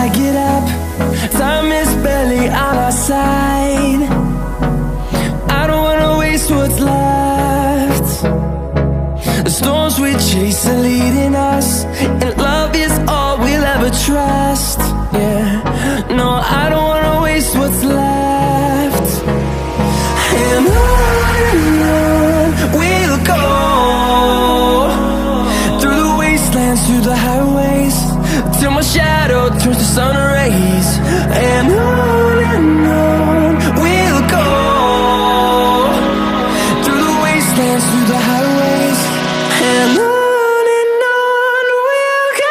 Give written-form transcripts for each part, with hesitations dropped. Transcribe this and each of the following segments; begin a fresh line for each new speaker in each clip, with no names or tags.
I get up. Time is barely on our side. I don't wanna waste what's left. The storms we chase are leading us, and love is all we'll ever trust. Yeah, no, I don't wanna waste what's left. And on we'll go, through the wastelands, through the highways, till my shadow turns to sun rays. And on we'll go, through the wastelands, through the highways, and on we'll go.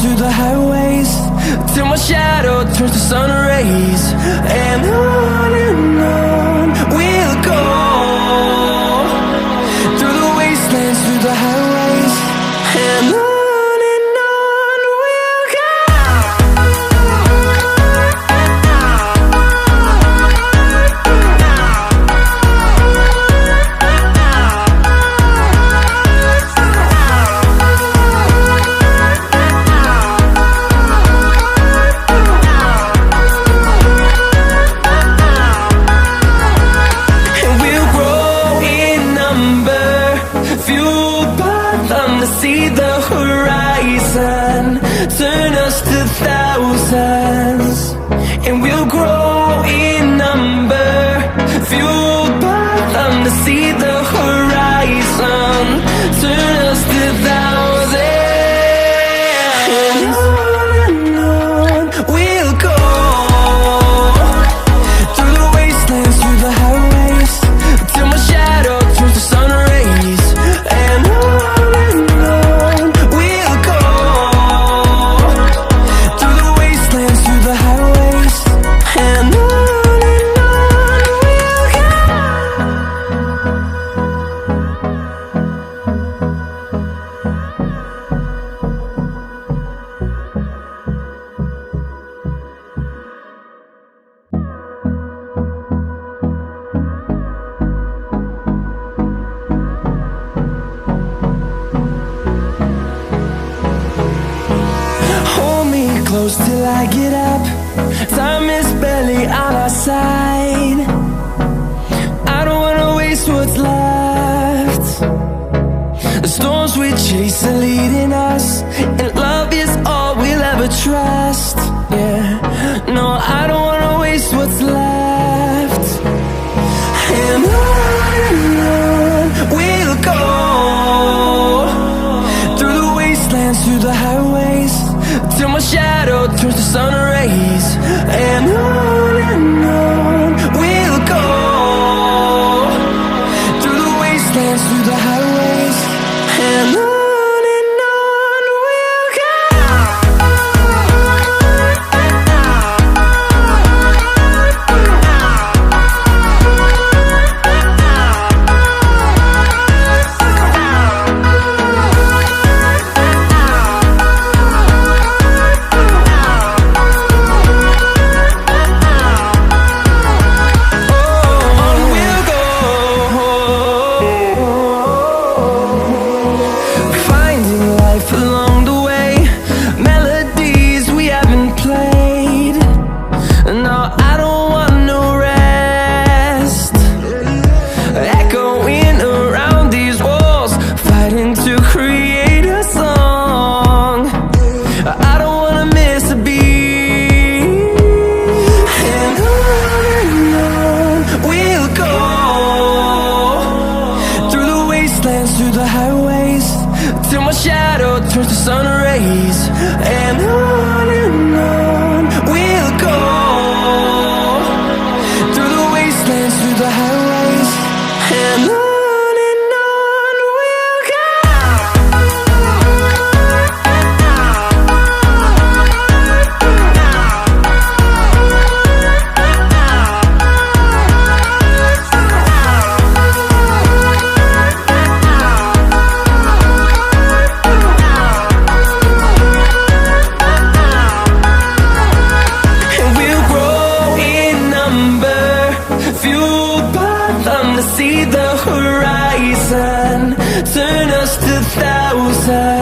Through the highways, till my shadow turns to sun rays. And on we'll go, through the wastelands, through the highways, and on we'll go. See the horizon, turn us to thousands, and we'll grow in number, fueled by them. To see the horizon, turn us to thousands, and on we'll go, through the wastelands, through the highways, till my shadow turns to sun rays. And close till I get up. Time is barely on our side. I don't wanna waste what's left. The storms we chase are leading us, and love is all we'll ever trust. Yeah, no, I don't wanna waste what's left. And on we'll go, through the wastelands, through the highways, till my shadow turns to sun rays. And on we'll go, through the wastelands, through the highways, and on we'll go. We till my shadow turns to sun rays. And on we'll go, through the wastelands, through the highways, and on we'll go. See the horizon, turn us to thousands.